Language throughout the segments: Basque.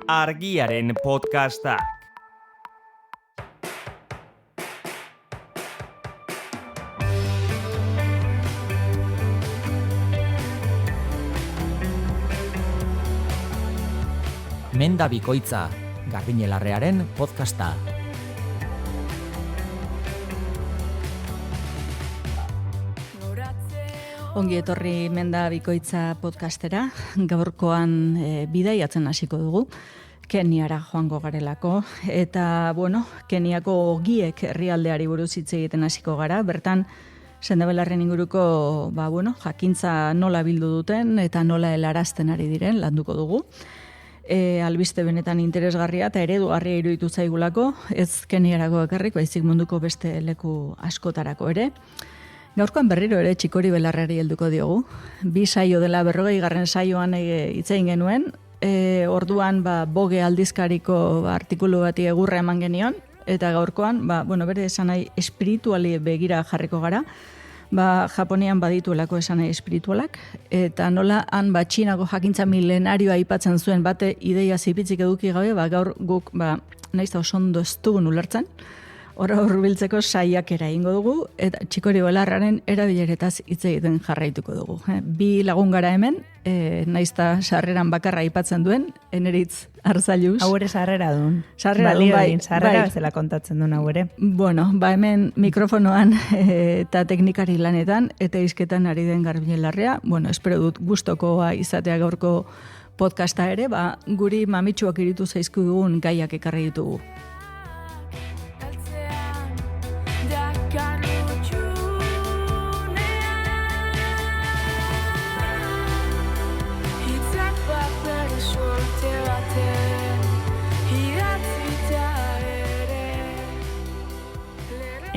Argiaren podcastak. Menda bikoitza, Garbine Larrearen podcasta. Ongi etorri Menda bikoitza podcastera, gaurkoan bidaiatzen hasiko dugu, Keniara joango garelako, eta Keniako ogiek herrialdeari buruz hitz egiten hasiko gara, bertan sendabelarren inguruko jakintza nola bildu duten eta nola helarazten ari diren landuko dugu. Albiste benetan interesgarria eta eredugarria iruditu zaigulako, ez Keniarako bakarrik, baizik munduko beste leku askotarako ere. Gaurkoan berriro ere Txikori Belarrari helduko diogu. 2 saio dela 40. saioan hitz egin genuen. Orduan Boge aldizkariko artikulu bati egurra eman genion, eta gaurkoan bere esanai espirituali begira jarriko gara. Japonian badituelako esanai espiritualak, eta nola han Txinako jakintza milenarioa aipatzen zuen bate ideia zipitzik eduki gabe, gaur guk naiz da oso ondo ez dugun ulertzen. Hora hurbiltzeko saiakera egingo dugu, eta Txikori Belarraren erabileretaz hitz egiten jarraituko dugu. 2 lagun gara hemen, naizta sarreran bakarra aipatzen duen, Eneritz Arzailuz. Hau ere sarrera duen. Sarrera duen, sarrera bezala kontatzen duen hau ere. Hemen mikrofonoan eta teknikari lanetan, eta hizketan ari den Garbine Larrea. Espero dut gustokoa izatea gaurko podcasta ere, guri mamitsuak iritu zaizku dugun gaiak ekarri ditugu.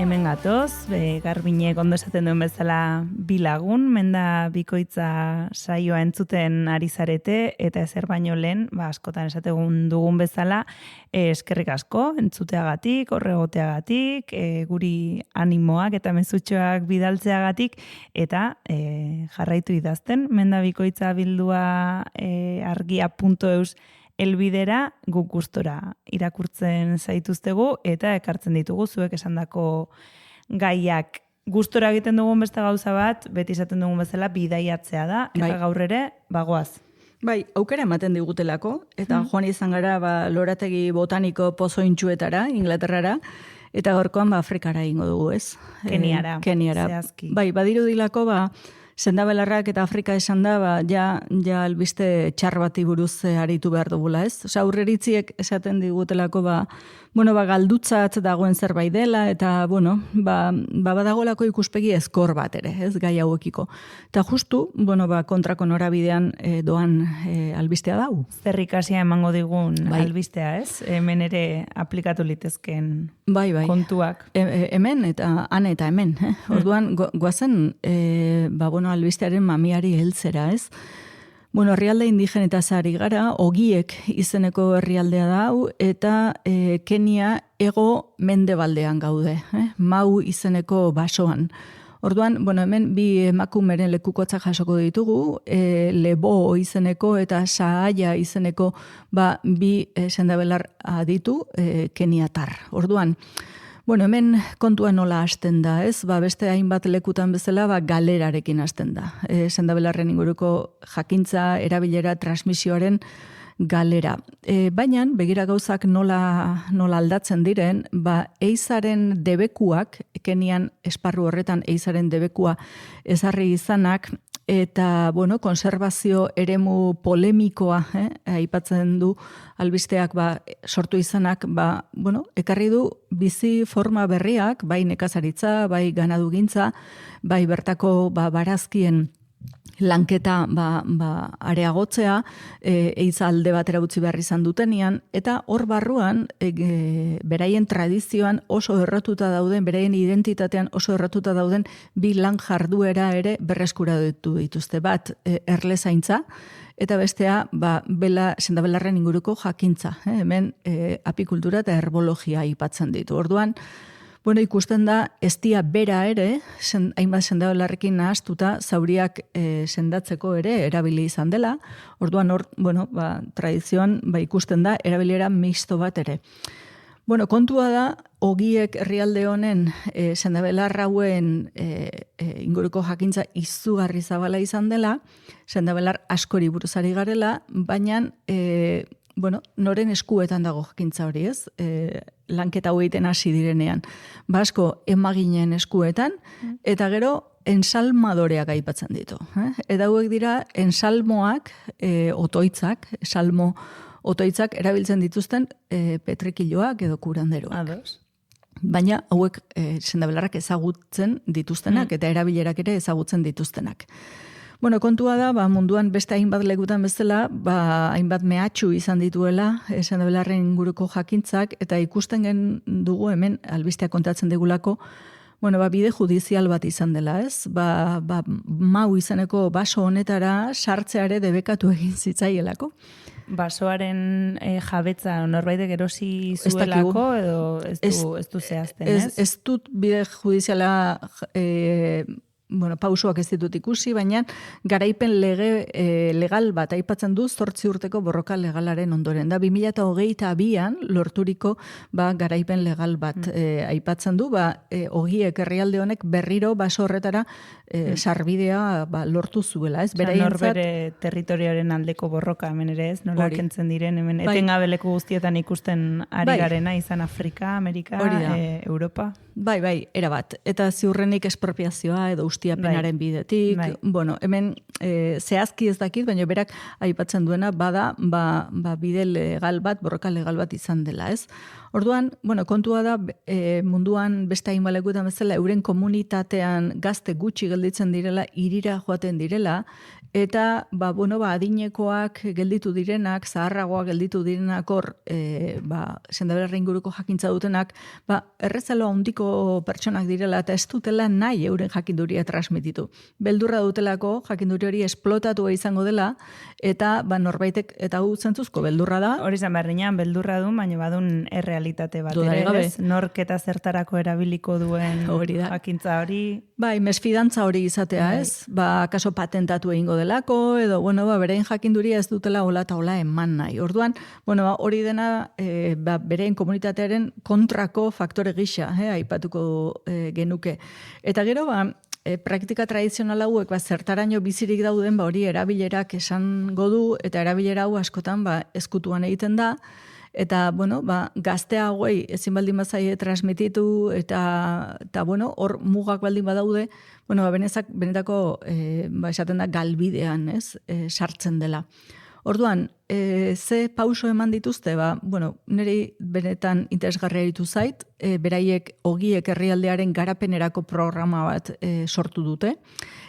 Hemen gatoz, Garbinek ondo esaten duen bezala 2 lagun, Menda bikoitza saioa entzuten ari zarete, eta ezer baino lehen, askotan esategun dugun bezala, eskerrik asko, entzuteagatik, horregoteagatik, guri animoak eta mezutxoak bidaltzeagatik, eta jarraitu idazten, Menda bikoitza bildua argia.eus elbidera guk gustora irakurtzen zaituztegu eta ekartzen ditugu zuek esandako gaiak. Gustora egiten dugun beste gauza bat, beti izaten dugun bezala bidaiatzea da, eta gaur ere bagoaz. Aukera ematen digutelako, eta joan izan gara lorategi botaniko pozointxuetara, Inglaterrara, eta gaurkoan Afrikara ingo dugu, ez? Keniara. Zehazki. Badirudilako Sendabelarrak eta Afrika esan da, ja albiste txar bati buruz aritu behar dugula, ez? Aurreritziek esaten digutelako, galdutzat dagoen zerbait dela, eta, badagolako ikuspegi ezkor bat ere, ez, gai hauekiko. Eta justu, kontrako norabidean doan albistea dau. Zerrikasia emango digun albistea, ez? Hemen ere aplikatu litezken kontuak. Hemen eta hemen. Orduan, goazen, albistearen mamiari heltzera, ez? Herrialde indigenetaz ari gara, ogiek izeneko herrialdea da, eta Kenia hego mendebaldean gaude, Mau izeneko basoan. Orduan, hemen 2 emakumeren lekukotza jasoko ditugu, Lebo izeneko eta Saaya izeneko 2 sendabelar aditu keniatar. Orduan, hemen kontua nola hasten da, ez? Beste hainbat lekutan bezala, galerarekin hasten da. Sendabelarren inguruko jakintza, erabilera, transmisioaren galera. Baina, begira gauzak nola aldatzen diren, eizaren debekuak, Kenian esparru horretan eizaren debekua ezarri izanak, eta, konserbazio eremu polemikoa, aipatzen du albisteak sortu izanak, ekarri du bizi forma berriak, bai nekazaritza, bai ganadugintza, bai bertako barazkien lanketa areagotzea, eiza alde batera utzi behar izan dutenian, eta hor barruan, beraien tradizioan oso errotuta dauden, beraien identitatean oso errotuta dauden 2 lan jarduera ere berreskuratu dituzte. Bat, erlezaintza, eta bestea, sendabelarren inguruko jakintza. Hemen apikultura eta herbologia aipatzen ditu. Orduan, Bueno, ikusten da, eztia bera ere, hainbat sendabelarrekin nahaztuta, zauriak sendatzeko ere erabili izan dela. Orduan hor, tradizioan ikusten da, erabilera mixto bat ere. Bueno, kontua da, ogiek herrialde honen sendabelar hauen inguruko jakintza izugarri zabala izan dela, sendabelar askori buruzari garela, baina noren eskuetan dago jakintza hori, ez? Lanketa hogeiten hasi direnean. Asko emaginen eskuetan, eta gero ensalmadoreak aipatzen ditu. Eta hauek dira ensalmoak, otoitzak, salmo otoitzak erabiltzen dituzten petrikiloak edo kuranderoak. Ados. Baina hauek sendabelarrak ezagutzen dituztenak eta erabilerak ere ezagutzen dituztenak. Bueno, kontua da, munduan beste hainbat lekutan bezala, hainbat mehatxu izan dituela sendabelarren inguruko jakintzak, eta ikusten gen dugu hemen, albisteak kontatzen digulako, bide judizial bat izan dela, ez? Mau izeneko baso honetara sartzeare debekatu egin zitzaielako. Basoaren jabetza norbaitek erosi zuelako edo ez du zehazten, ez? Ez dut bide judiziala pausoak ez ditut ikusi, baina garaipen legal bat aipatzen du 8 urteko borroka legalaren ondoren. Da 2022an lorturiko garaipen legal bat aipatzen du, ogiek herrialde honek berriro baso horretara sarbidea lortu zuela, ez? Norbere territorioaren aldeko borroka hemen ere, ez? Nola kentzen diren hemen etengabeleko guztietan ikusten ari garena, izan Afrika, Amerika, Europa. Bai, erabat. Eta ziurrenik espropiazioa edo ustiapenaren bidetik. Hemen zehazki ez dakit, baina berak aipatzen duena bada bide legal bat, borroka legal bat izan dela, ez? Orduan, kontua da munduan beste hainbalekutan bezala euren komunitatean gazte gutxi gelditzen direla, hirira joaten direla, eta adinekoak gelditu direnak, zaharragoak gelditu direnak hor, sendabelarra inguruko jakintza dutenak, errezalo handiko pertsonak direla eta ez dutela nahi euren jakinduria transmititu. Beldurra dutelako jakinduri hori esplotatu izango dela, eta norbaitek, eta hau zentzuzko beldurra da. Hori izan berdinean, beldurra du, baina badun errealitate bat ere, ez? Nork eta zertarako erabiliko duen jakintza hori. Mesfidantza hori izatea, ez? Kaso patentatu egingo delako, edo, beren jakinduria ez dutela hola eta hola eman nahi. Orduan, hori dena beren komunitatearen kontrako faktore gisa, aipatuko genuke. Eta gero, praktika tradizional hauek zertaraino bizirik dauden, hori erabilerak esango du, eta erabilera hau askotan ezkutuan egiten da, eta, gaztea hauei ezin baldin bazaie transmititu, eta hor mugak baldin badaude, benetako, esaten da, galbidean, ez, sartzen dela. Orduan, ze pauso eman dituzte, niri benetan interesgarria ditu zait, beraiek ogiek herrialdearen garapenerako programa bat sortu dute,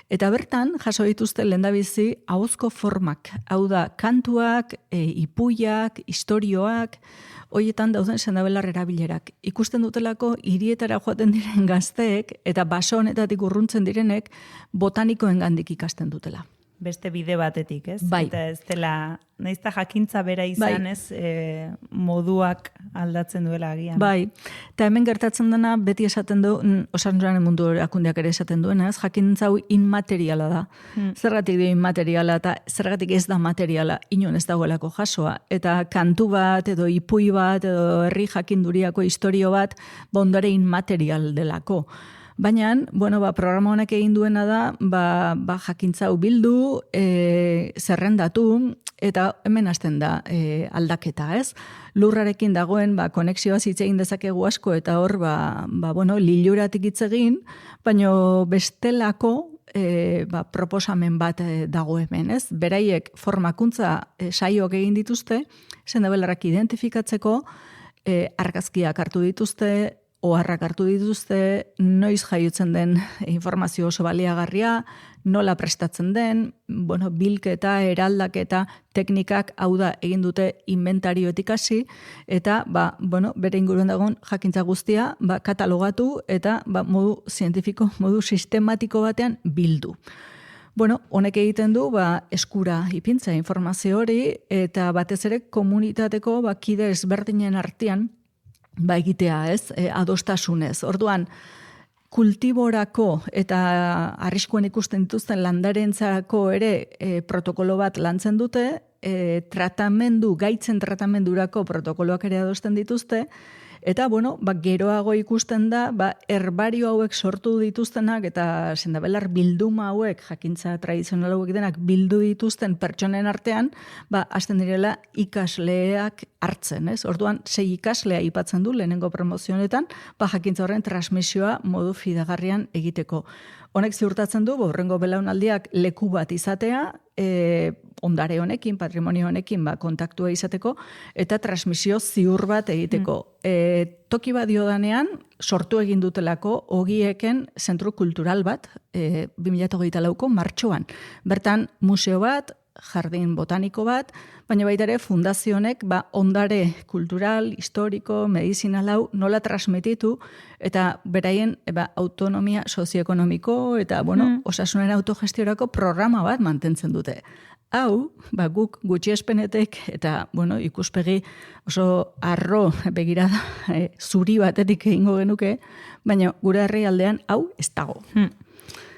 eta bertan, jaso dituzte lehendabizi ahozko formak, hau da, kantuak, ipuiak, istorioak, horietan dauden sendabelar erabilerak. Ikusten dutelako hirietara joaten diren gazteek, eta baso honetatik urruntzen direnek, botanikoen gandik ikasten dutela. Beste bide batetik, ez? Eta ez dela, naizta jakintza bera izan, ez, moduak aldatzen duela agian. Eta hemen gertatzen dena, beti esaten du, Osasunaren mundu erakundeak ere esaten duena, ez, jakintza hau inmateriala da. Zergatik dio inmateriala, eta zergatik ez da materiala, inon ez dagoelako jasoa. Eta kantu bat, edo ipui bat, edo herri jakinduriako istorio bat, ondare inmaterial delako. Baina, programa honek egin duena da, jakintza hau bildu, zerrendatu, eta hemen hasten da aldaketa, ez? Lurrarekin dagoen, konexioa hitz egin dezakegu asko, eta hor, liluratik hitz egin, baina bestelako proposamen bat dago hemen, ez? Beraiek formakuntza saioak egin dituzte, sendabelarrak identifikatzeko, argazkiak hartu dituzte, oharrak hartu dituzte, noiz jaiotzen den informazio oso baliagarria, nola prestatzen den, bilketa, eraldaketa, teknikak, hau da, egin dute inventarioetik hasi, eta, bere inguruen dagoen jakintza guztia, katalogatu, eta, modu zientifiko, modu sistematiko batean bildu. Honek egiten du, eskura ipintza informazio hori, eta batez ere komunitateko, kide ezberdinen artean, egitea, ez? Adostasunez. Orduan, kultiborako eta arriskuen ikusten dituzten landarentzako ere protokolo bat lantzen dute, gaitzen tratamendurako protokoloak ere adosten dituzte, eta, geroago ikusten da, herbario hauek sortu dituztenak, eta sendabelar bilduma hauek, jakintza tradizional hauek denak bildu dituzten pertsonen artean, hasten direla ikasleak hartzen, ez? Orduan, 6 ikaslea aipatzen du lehenengo promozionetan, jakintza horren transmisioa modu fidagarrian egiteko. Honek ziurtatzen du, horrengo belaunaldiak leku bat izatea, ondare honekin, patrimonio honekin kontaktua izateko, eta transmisio ziur bat egiteko. Toki bat diodanean, sortu egin dutelako ogieken zentru kultural bat, 2024ko martxoan. Bertan, museo bat, jardin botaniko bat, baina baita ere fundazionek ondare kultural, historiko, medizinal hau nola transmititu eta beraien autonomia sozioekonomiko eta osasunen autogestiorako programa bat mantentzen dute. Hau, guk gutxiespenetek eta ikuspegi oso arro begirada zuri batetik egingo genuke, baina gure herrialdean hau ez dago.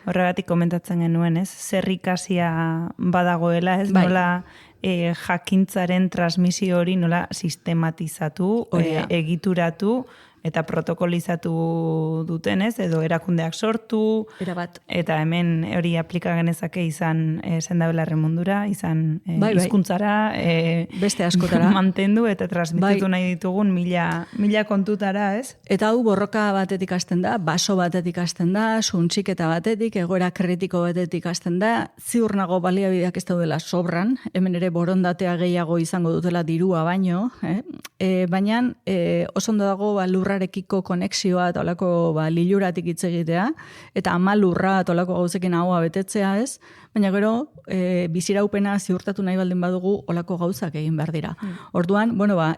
Horregatik komentatzen genuen, ez? Zer ikasia badagoela, ez? Nola jakintzaren transmisio hori nola sistematizatu, egituratu eta protokolizatu duten, ez? Edo erakundeak sortu. Erabat. Eta hemen hori aplika genezake izan sendabelarren mundura, izan hizkuntzara, beste askotara mantendu eta transmititu nahi ditugun mila kontutara, ez? Eta hau borroka batetik hasten da, baso batetik hasten da, suntxiketa batetik, egoera kritiko batetik hasten da, ziur nago baliabideak ez daudela sobran, hemen ere borondatea gehiago izango dutela dirua baino, baina oso ondo dago lurrarekiko konexioa eta olako liluratik hitz egitea, eta ama lurra eta olako gauzekin ahoa betetzea, ez? Baina gero, biziraupena ziurtatu nahi baldin badugu olako gauzak egin behar dira. Orduan,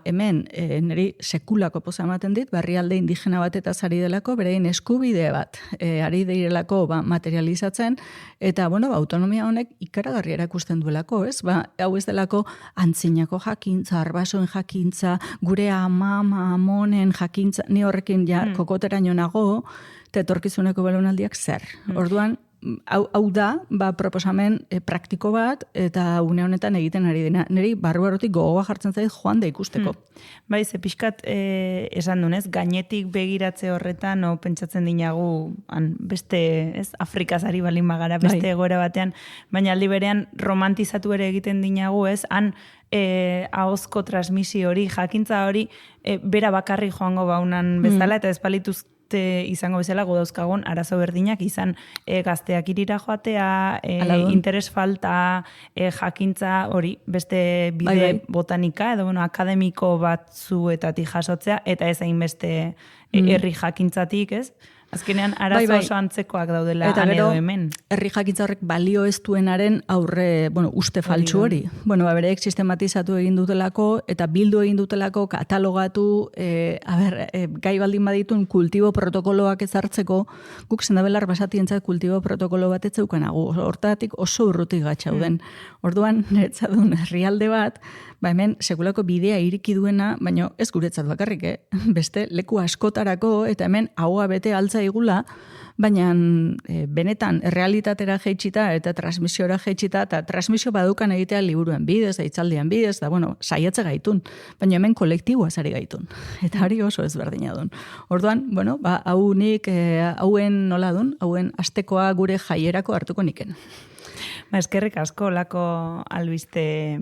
hemen niri sekulako poza ematen dit, herrialde indigena bat eta ari delako, berein eskubide bat ari direlako materializatzen, eta autonomia honek ikaragarri erakusten duelako, ez? Hau ez delako antzinako jakintza, arbasoen jakintza, gure amonen jakintza, ni horrekin kokoteraino nago, eta etorkizuneko belaunaldiak zer. Orduan, hau da, proposamen praktiko bat, eta une honetan egiten ari dena. Niri barruarotik gogoa jartzen zait joan da ikusteko. Ze pixkat esan dunez, gainetik begiratze horretan, pentsatzen dinagu, beste, Afrikaz ari balin bagara, beste egoera batean, baina aldi berean romantizatu ere egiten dinagu, ahozko transmisio hori, jakintza hori, bera bakarri joango baunan bezala, eta ez balituz izango bezala godauzkagon arazo berdinak izan gazteak irira joatea, interes falta, jakintza hori beste bide botanika edo akademiko batzuetatik jasotzea eta ez hainbeste herri jakintzatik, ez? Azkenean arazo oso antzekoak daudela edo hemen. Herri jakintza horrek balio ez duenaren aurre, uste faltsu hori. Bereek sistematizatu egin dutelako eta bildu egin dutelako, katalogatu, gai baldin baditun kultibo protokoloak ezartzeko, guk sendabelar basatientzat kultibo protokolo bat ez zeukanagu. Hortatik oso urrutik gatzauden. Orduan, niretzadun herrialde bat, hemen sekulako bidea iriki duena, baina ez guretzat bakarrik, beste leku askotarako, eta hemen ahoa bete altza igula, baina benetan realitatera jeitsita eta transmisiora jeitsita, eta transmisio badukan egitea liburuen bidez, hitzaldian bidez, da saiatze gaitun, baina hemen kolektiboa sari gaitun. Eta hori oso ezberdina dun. Orduan, hau nik, hauen nola dun, hauen astekoa gure jaierako hartuko niken. Eskerrik asko, lako albiste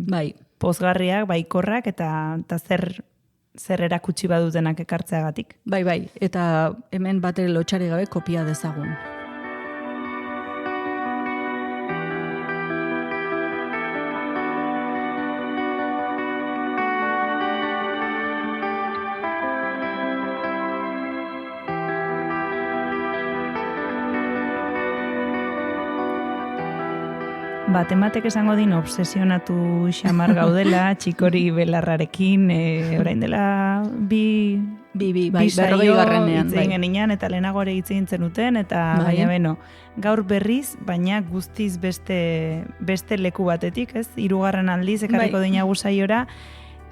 pozgarriak, baikorrak, eta zer erakutsi badutenak ekartzeagatik. Bai, eta hemen batere lotxari gabe kopia dezagun. Tematek esango din obsesionatu xamar gaudela, txikori belarrarekin, orain dela bi saio itzen genian, eta lehenago ere itzen zenuten, eta baina gaur berriz, baina guztiz beste leku batetik, ez? 3. aldiz ekarriko dinagu saiora,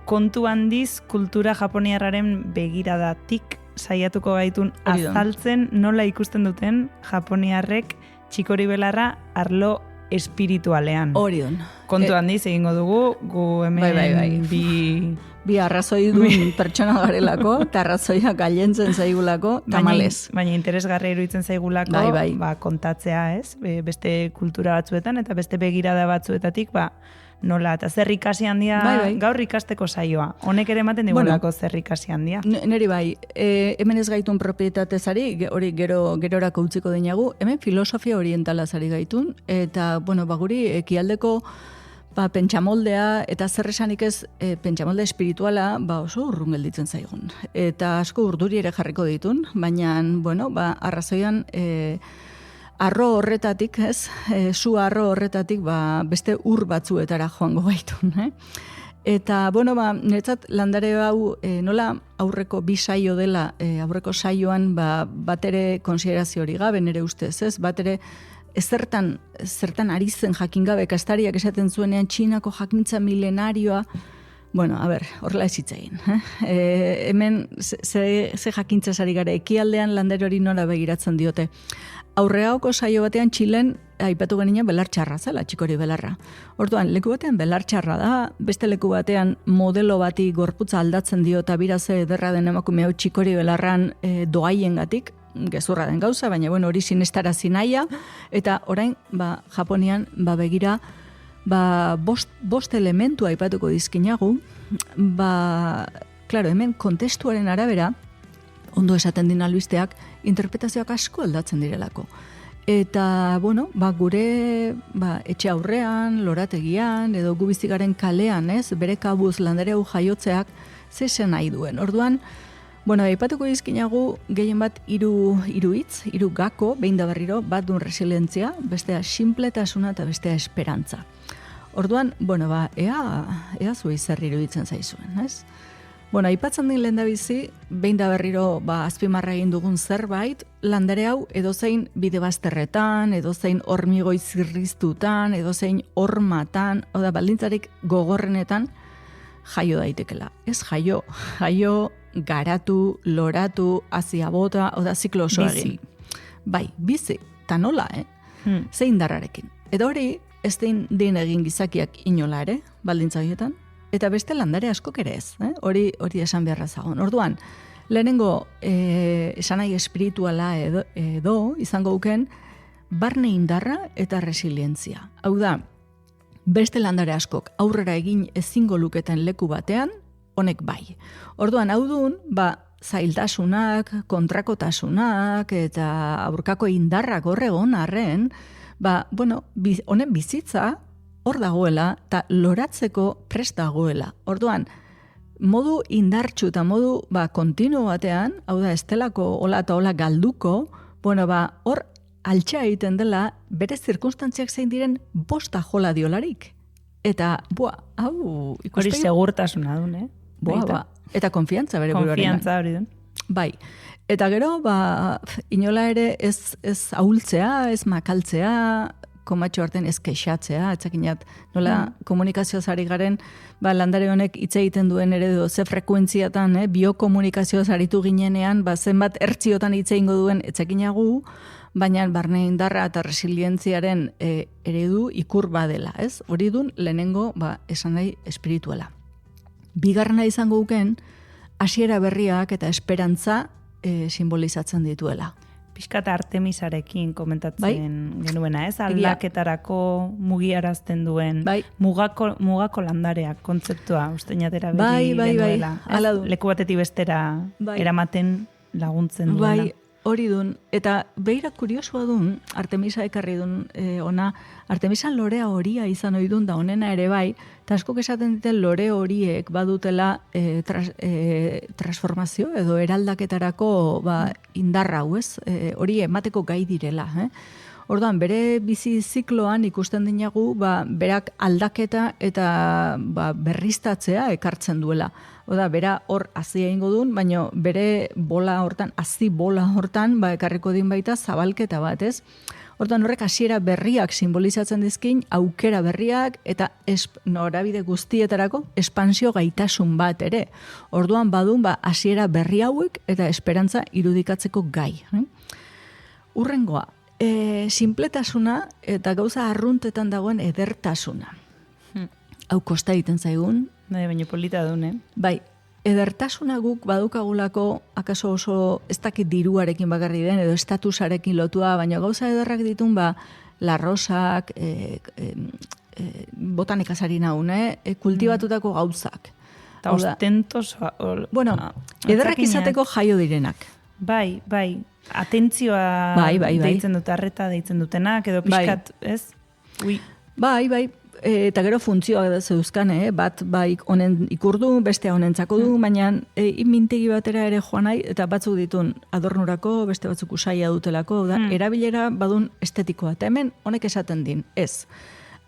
kontu handiz kultura japoniarraren begiradatik saiatuko gaitun Hori da. azaltzen nola ikusten duten japoniarrek txikori belarra arlo espiritualean. Hori don. Kontu handiz egingo dugu, gu hemen Bai. Bi arrazoi duen pertsona garelako, eta arrazoiak gailentzen zaigulako, tamales. Baina interesgarria iruditzen zaigulako, Bai. kontatzea, ez? Beste kultura batzuetan eta beste begirada batzuetatik, nola, eta zer ikasi handia, Bai. gaur ikasteko saioa. Honek ere ematen digulako zer ikasi handia. Neri bai, hemen ez gaitun propietatezari, hori gerorako utziko dinagu, hemen filosofia orientalazari gaitun, eta, guri ekialdeko pentsamoldea, eta zer esanik ez pentsamolde espirituala, oso urrun gelditzen zaigun. Eta asko urduri ere jarriko ditun, baina, arrazoian, arro horretatik, zu arro horretatik, beste ur batzuetara joango gaitun, Eta, niretzat landare hau, nola aurreko bi saio dela, aurreko saioan, bat ere konsiderazio hori gabe, nire ustez, ez? Bat ere, zertan ari zen jakin gabe, kastariak esaten zuenean Txinako jakintza milenarioa, horrela ez hitzain. Hemen, ze jakintza sari gara, ekialdean landare hori nola begiratzen diote. Aurreaoko saio batean Txilen aipatu geninen belartxarra zela, txikori belarra. Orduan, leku batean belartxarra da, beste leku batean modelo bati gorputza aldatzen dio eta biraze ederra den emakume hau txikori belarran doaiengatik, gezurra den gauza, baina hori sinestarazi nahia, eta orain, Japonian, begira, bost elementu aipatuko dizkinagu, klaro, hemen kontestuaren arabera, ondo esaten din albisteak, interpretazioak asko aldatzen direlako. Eta, gure etxe aurrean, lorategian, edo gu bizigaren kalean, bere kabuz landare hau jaiotzeak, zesen nahi duen. Orduan, aipatuko dizkinagu gehien bat hiru hitz, hiru gako, behin da berriro, bat duen resilientzia, bestea sinpletasuna eta bestea esperantza. Orduan, ea zuei zer iruditzen zaizuen, ez? Aipatzen din lehendabizi, behin da berriro azpimarra egin dugun zerbait, landare hau edozein bide bazterretan, edozein hormigoi zirriztutan, edozein hormatan, baldintzarik gogorrenetan, jaio daitekela. Ez jaio, garatu, loratu, azia bota, ziklo oso egin. Bizi, eta nola, zein darrarekin. Edo hori, ez din egin gizakiak inola ere, baldintza horietan, eta beste landare askok ere ez, hori esan beharra zagon. Orduan, lehenengo esanai espirituala edo izango uken, barne indarra eta resilientzia. Hau da, beste landare askok aurrera egin ezingo luketen leku batean, honek bai. Orduan, hau dun, zailtasunak, kontrakotasunak eta aurkako indarrak horregon arren, honen bizitza, hor dagoela, eta loratzeko prest dagoela. Orduan, modu indartxu eta modu kontinu batean, hau da, estelako hola eta hola galduko, hor altxa egiten dela, bere zirkunstantziak zein diren bosta jola diolarik. Eta, hau, ikuspegi... Hori segurtasuna duen, Eta konfiantza bere buruaren. Konfiantza hori duen. Bai. Eta gero, inola ere ez ahultzea, ez makaltzea, komatxo artean ez kexatzea, etzakinat, nola komunikazioaz ari garen, landare honek hitz egiten duen ere ze frekuentziatan, biokomunikazioaz aritu ginenean, zenbat ertziotan hitz egingo duen etzakinagu, baina barne indarra eta resilientziaren eredu ikur badela, ez? Hori dun lehenengo, esan nahi espirituala. Bigarrena izango uken, hasiera berriak eta esperantza simbolizatzen dituela. Piskat Artemisarekin komentatzen genuena, ez? Aldaketarako mugiarazten duen mugako landareak kontzeptua usteinatera beri genuela. Leku batetik bestera eramaten laguntzen duena. Hori dun, eta behirak kuriosua dun, Artemisa ekarri dun ona, Artemisan lorea horia izan ohi dun da honena ere bai, eta askok esaten duten lore horiek badutela transformazio edo eraldaketarako indarra hau, ez? Hori emateko gai direla, Orduan, bere bizi zikloan ikusten dinagu, berak aldaketa eta berriztatzea ekartzen duela. Oda, bera hor hazi egingo duen, baina bere bola hortan, hazi bola hortan, ekarriko din baita zabalketa bat, ez? Orduan horrek hasiera berriak simbolizatzen dizkin, aukera berriak eta norabide guztietarako espansio gaitasun bat ere. Orduan badun hasiera berri hauek eta esperantza irudikatzeko gai. Urrengoa, sinpletasuna eta gauza arruntetan dagoen edertasuna. Hau kosta egiten zaigun. Baina polita dune. Bai, edertasuna guk badukagulako akaso oso ez dakit diruarekin bakarri den edo estatusarekin lotua, baina gauza ederrak ditun larrosak, botanikasari naun, kultibatutako gauzak. Eta ostentos... Bueno, ederrak izateko jaio direnak. Bai, atentzioa deitzen dut, arreta deitzen dutenak, edo pixkat, ez? Bai, eta gero funtzioak zeuzkan, bat honen ikurdu, bestea honentzako du, baina mintegi batera ere joan nahi, eta batzuk ditun adornurako, beste batzuk usaia dutelako, erabilera badun estetikoa, eta hemen honek esaten din, ez.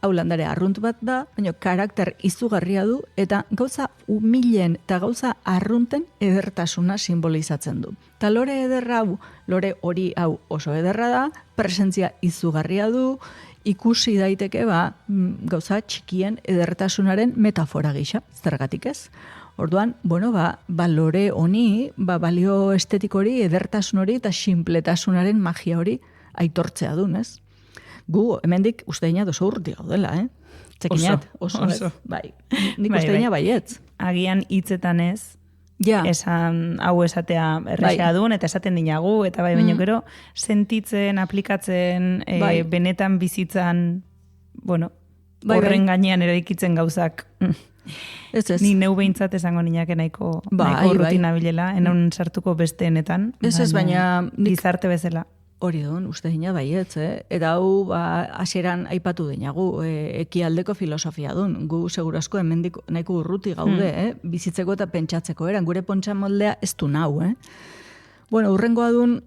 Hau landare arrunt bat da, baina karakter izugarria du, eta gauza umilen eta gauza arrunten edertasuna simbolizatzen du. Eta lore ederra hau, lore hori hau oso ederra da, presentzia izugarria du, ikusi daiteke gauza txikien edertasunaren metafora gisa, zergatik ez? Orduan, lore honi, balio estetik hori, edertasun hori eta sinpletasunaren magia hori aitortzea dun, ez? Gu, hemendik uste dina oso urti gaudela, Txekinat, oso. Bai, nik uste dina baietz. Agian hitzetan ez, esan hau esatea errexea duen, eta esaten dinagu, eta baino gero, sentitzen, aplikatzen, benetan bizitzan, horren gainean eraikitzen gauzak. Ni neu behintzat esango ninak nahiko rutina bilela, enon sartuko besteenetan. Ez, baina... Gizarte bezala. Hori duen, uste dina baietz, Eta hau, hasieran aipatu dinagu, ekialdeko filosofia duen. Gu, segurazko, hemendik nahiko urruti gaude, bizitzeko eta pentsatzeko eran. Gure pontsa moldea ez du nau, urrengoa duen,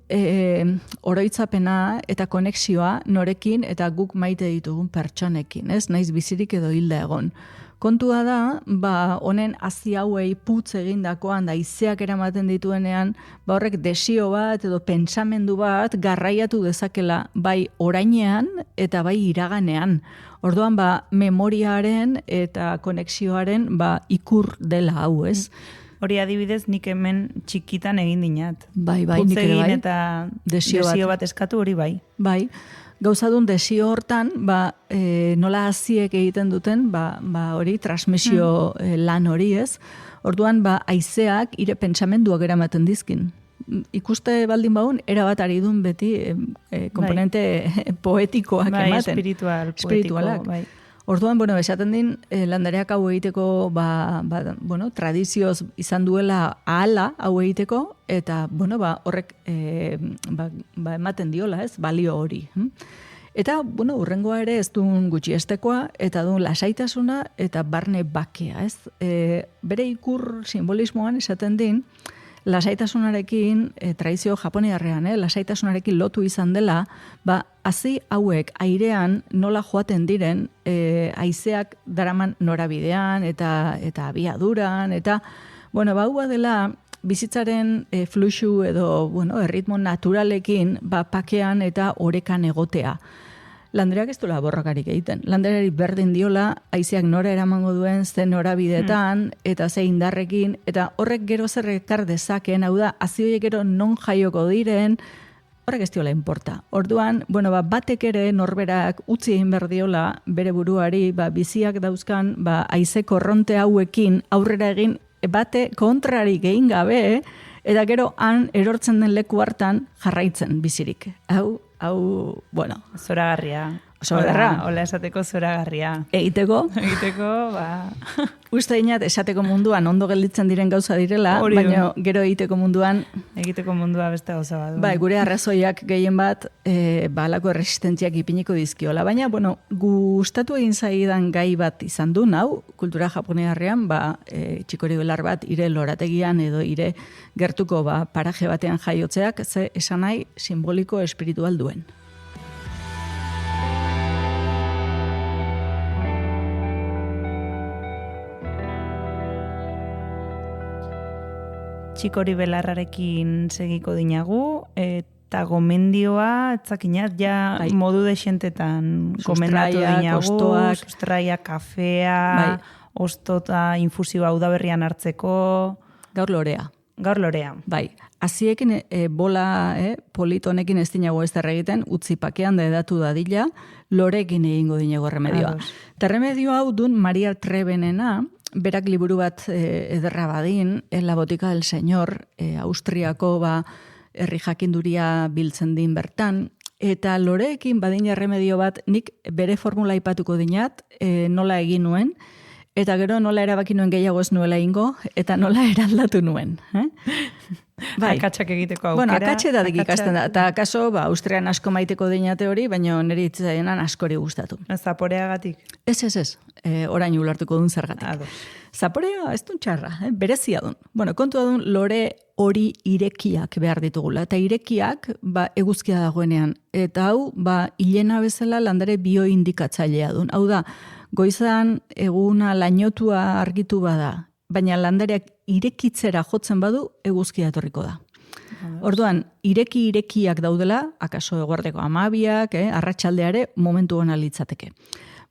oroitzapena eta konexioa norekin eta guk maite ditugun pertsonekin, Naiz bizirik edo hilda egon. Kontua da, honen hazi hauei putz egindakoan da izeak eramaten dituenean, horrek desio bat edo pentsamendu bat garraiatu dezakela bai orainean eta bai iraganean. Orduan, memoriaren eta konexioaren ikur dela hau, ez? Hori adibidez, nik hemen txikitan egin dinat. Bai, nik ere bai. Eta desio bat eskatu hori bai. Bai. Gauzadun desio hortan, nola haziek egiten duten, hori, transmisio lan hori ez. Orduan, haizeak ire pentsamenduak eramaten dizkin. Ikuste baldin baun, erabat ari dun beti komponente poetikoak ematen. Bai, espiritualak. Bai. Orduan, esaten din, landareak hau egiteko, tradizioz izan duela ahala hau egiteko, eta, horrek ematen diola, ez, balio hori. Eta, urrengoa ere ez duen gutxiestekoa, eta duen lasaitasuna, eta barne bakea, ez. Bere ikur simbolismoan esaten din, lasaitasunarekin, tradizio japoniarrean, lasaitasunarekin lotu izan dela, hazi hauek airean nola joaten diren, haizeak daraman norabidean, eta abiaduran, eta, hau dela, bizitzaren fluxu edo, erritmo naturalekin, pakean eta orekan egotea. Landareak ez duela borrakarik egiten. Landareari berdin diola, haizeak nora eramango duen, zen norabidetan, eta ze indarrekin, eta horrek gero zer ekar dezakeen, hau da, hazi horiek gero non jaioko diren, horrek ez diola inporta. Orduan, batek ere norberak utzi egin berdiola bere buruari, biziak dauzkan, haize korronte hauekin aurrera egin, bate kontrarik egin gabe, eta gero han erortzen den leku hartan jarraitzen bizirik. Hau, zoragarria. Hola esateko zoragarria. Egiteko, uste inat esateko munduan ondo gelditzen diren gauza direla, baina gero egiteko munduan... Egiteko mundua beste gauza bat. Gure arrazoiak gehien bat, alako resistentziak ipiniko dizkiola. Baina, gustatu egin zaidan gai bat izan du, nau, kultura japoniarrean, txikori belar bat, ire lorategian edo ire gertuko paraje batean jaiotzeak, ze esan nahi simboliko espiritual duen. Txikori belarrarekin segiko dinagu, Eta gomendioa, etzakinat, ja Bai. modu desentetan gomendatu Sustraiak, dinagu, hostoak. sustraia, kafea, Bai. ostota infusioa udaberrian hartzeko, Gaur lorea. gaur lorea. Bai, hasiekin bola polit honekin ez dinago ez egiten, utzi pakean da edatu dadila, lorekin egingo dinago remedioa. Ados. Eta remedio hau dun Maria Trebenena, berak liburu bat ederra badin, La botica del señor, Austriako herri jakinduria biltzen din bertan, eta loreekin badina remedio bat, nik bere formula ipatuko dinat, nola egin nuen, eta gero nola erabaki nuen gehiago ez nuela ingo, eta nola eraldatu nuen. Bai. Akatsak egiteko aukera. Bueno, akatxetatik ikasten da. Eta akaso, Austrian asko maiteko dinate hori, baina niri itzaienan askori gustatu. Zaporeagatik. Ez. Orain ulartuko dun zergatik. Ados. Zaporea ez dun txarra, berezia dun. Bueno, kontua dun lore hori irekiak behar ditugula. Eta irekiak, eguzkia dagoenean. Eta hau, hilena bezala landare bioindikatzailea dun. Hau da, goizan eguna lainotua argitu bada, baina landareak irekitzera jotzen badu, eguzkia etorriko da. Orduan, irekiak daudela, akaso eguardeko 12, arratsaldeare momentu hona litzateke.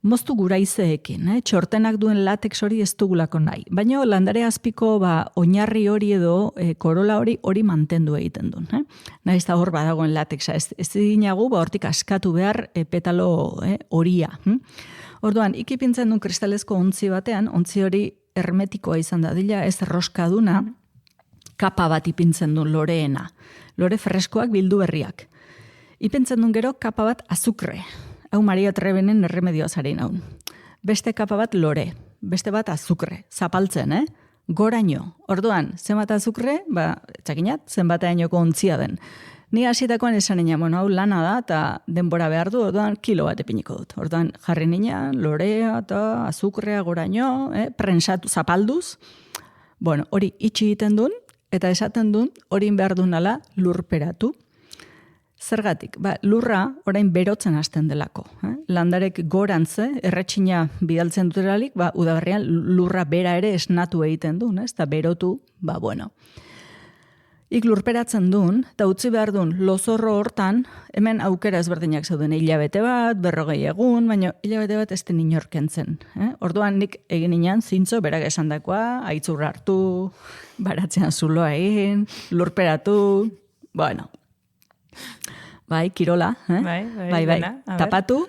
Moztu guraizeekin, txortenak duen latex hori ez dugulako nahi. Baina landare azpiko oinarri hori edo korola hori mantendu egiten duen. Naiz da hor badagoen latexa. Ez dinagu, hortik askatu behar petalo horia. Orduan, ikipintzen duen kristalezko ontzi batean, ontzi hori hermetikoa izan dadila, ez roskaduna, kapa bat ipintzen duen loreena. Lore freskoak bildu berriak. Ipintzen duen gero kapa bat azukre. Hau Maria Trebenen erremedioa zarein haun. Beste kapa bat lore, beste bat azukre, zapaltzen, goraino. Orduan, zenbat azukre, txakinat, zenbateainoko ontzia den. Ni hasitakoan esan nina, hau lana da, eta denbora behar du, orduan kilo bat epiniko dut. Orduan, jarri nina, lorea eta azukrea goraino, prensatu, zapalduz. Bueno, hori itxi egiten duen, eta esaten duen, hori behar duen ala lurperatu. Zergatik, lurra orain berotzen hasten delako. Landarek gorantze, erretxina bidaltzen duterarik, udaberrian lurra bera ere esnatu egiten duen, eta berotu, bueno. Ik lurperatzen duen, eta utzi behar duen, lozorro hortan, hemen aukera ezberdinak zeuden, hilabete bat, 40 egun, baina hilabete bat ez den inorkentzen. Orduan nik egin inan, zintzo, berak esandakoa, aitzurra hartu, baratzean zuloa egin, lurperatu, bueno. Bai, kirola, bai, tapatu,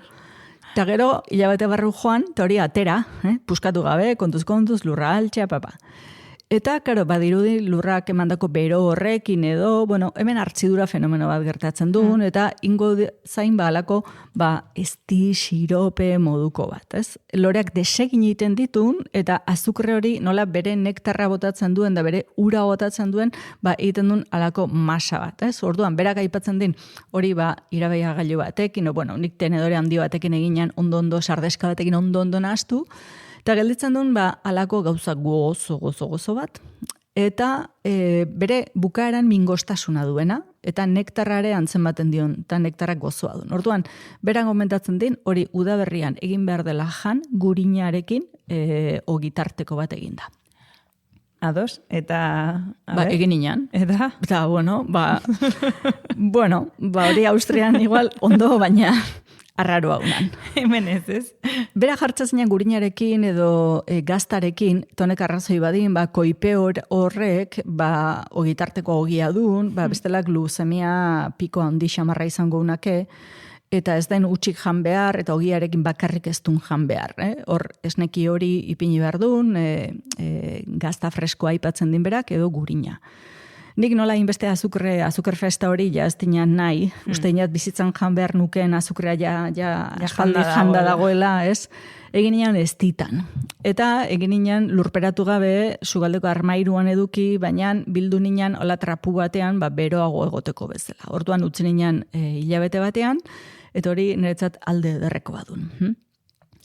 eta gero hilabete barru joan, eta hori atera, puskatu gabe, kontuz, lurra altxea, papa. Eta, karo, badirudi lurrak emandako bero horrekin edo, hemen hartzidura fenomeno bat gertatzen duen, eta ingo zain alako, esti, sirope moduko bat, ez? Loreak desegin egiten ditun, eta azukre hori nola bere nektarra botatzen duen, da bere ura botatzen duen, egiten duen alako masa bat, ez? Orduan, berak aipatzen din, hori irabaia gailu batekin, nik tenedore handi batekin eginan ondo, sardeska batekin ondo nahaztu, eta gelditzen duen, alako gauza gozo bat, eta bere bukaeran mingostasuna duena, eta nektarrare antzematen dion, eta nektarrak gozoa duen. Orduan, beran komentatzen din, hori udaberrian egin behar dela jan, gurinarekin ogitarteko bat eginda. Ados, eta... egin inan. Eta? Eta, hori Austrian igual ondo, baina... arraro haunan. Hemen ez. Bera jartzazenean gurinarekin edo gaztarekin, tonek arrazoi badin, koipe horrek, ogitarteko ogia duen, bestela gluzemia piko handi xamarra izango unake, eta ez den utxik jan behar, eta ogiarekin bakarrik ez duen jan behar. Hor esneki hori ipini behar duen, gazta freskoa aipatzen din berak, edo gurina. Nik nola inbeste azukre festa hori ja ez dinan nahi, uste inat bizitzan jan behar nuken azukrea aspaldi janda dagoela, ez? Egin inan ez ditan. Eta egin inan lurperatu gabe, sugaldeko armairuan eduki, baina bildu ninan hola trapu batean, beroago egoteko bezala. Orduan utzi ninan hilabete batean, eta hori niretzat alde derreko badun.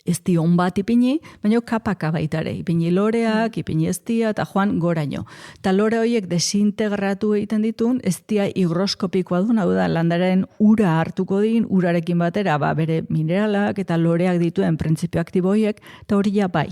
ezti on bat ipini, baina kapaka baitare, ipini loreak, ipini eztia, eta joan goraino. Eta lore horiek desintegratu egiten ditun, eztia higroskopikoa du, hau da, landaren ura hartuko din, urarekin batera, bere mineralak eta loreak dituen printzipio aktibo horiek, eta hori ja bai,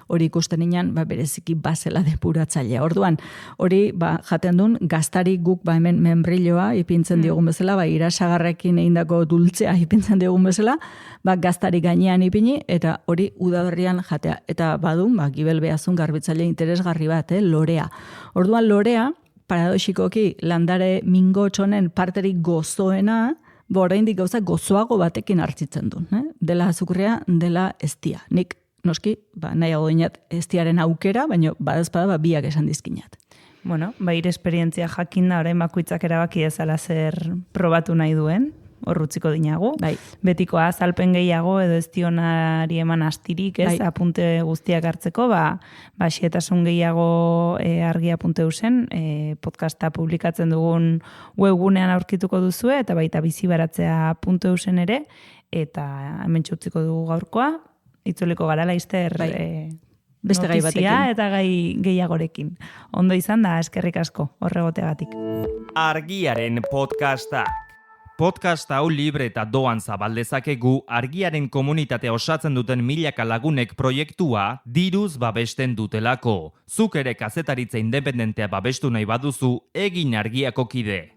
hori ikusten inan, bereziki bazela depuratzailea. Orduan, hori, jaten duen, gaztari guk hemen membrilloa ipintzen diogun bezala, irasagarrekin egindako dultzea ipintzen diogun bezala, gaztari gainean ipini, eta hori udaberrian jatea. Eta badun, gibel behazun garbitzaile interesgarri bat, lorea. Orduan lorea, paradoxikoki, landare mingotxonen parterik gozoena, oraindik gauza gozoago batekin hartzitzen duen. Dela azukurria, dela eztia. Nik, noski, nahiago dinat eztiaren aukera, baina badazpada biak esan dizkinat. Bueno, ire esperientzia jakin da, orain bakoitzak erabaki ezala zer probatu nahi duen, horrutziko dinagu. Bai. Betikoa azalpen gehiago edo eztionari eman astirik, ez, apunte guztiak hartzeko, xehetasun gehiago argia.eusen, podcasta publikatzen dugun webgunean aurkituko duzue, eta baita bizibaratzea.eusen ere, eta hemen txutziko dugu gaurkoa, itzuliko gara laizter beste gai batekin. Eta gai gehiagorekin. Ondo izan da, eskerrik asko, horregoteagatik. Argiaren podcasta. Podcast hau libre eta doan zabaldezakegu Argiaren komunitatea osatzen duten milaka lagunek proiektua diruz babesten dutelako. Zuk ere kazetaritza independentea babestu nahi baduzu, egin Argiako kide.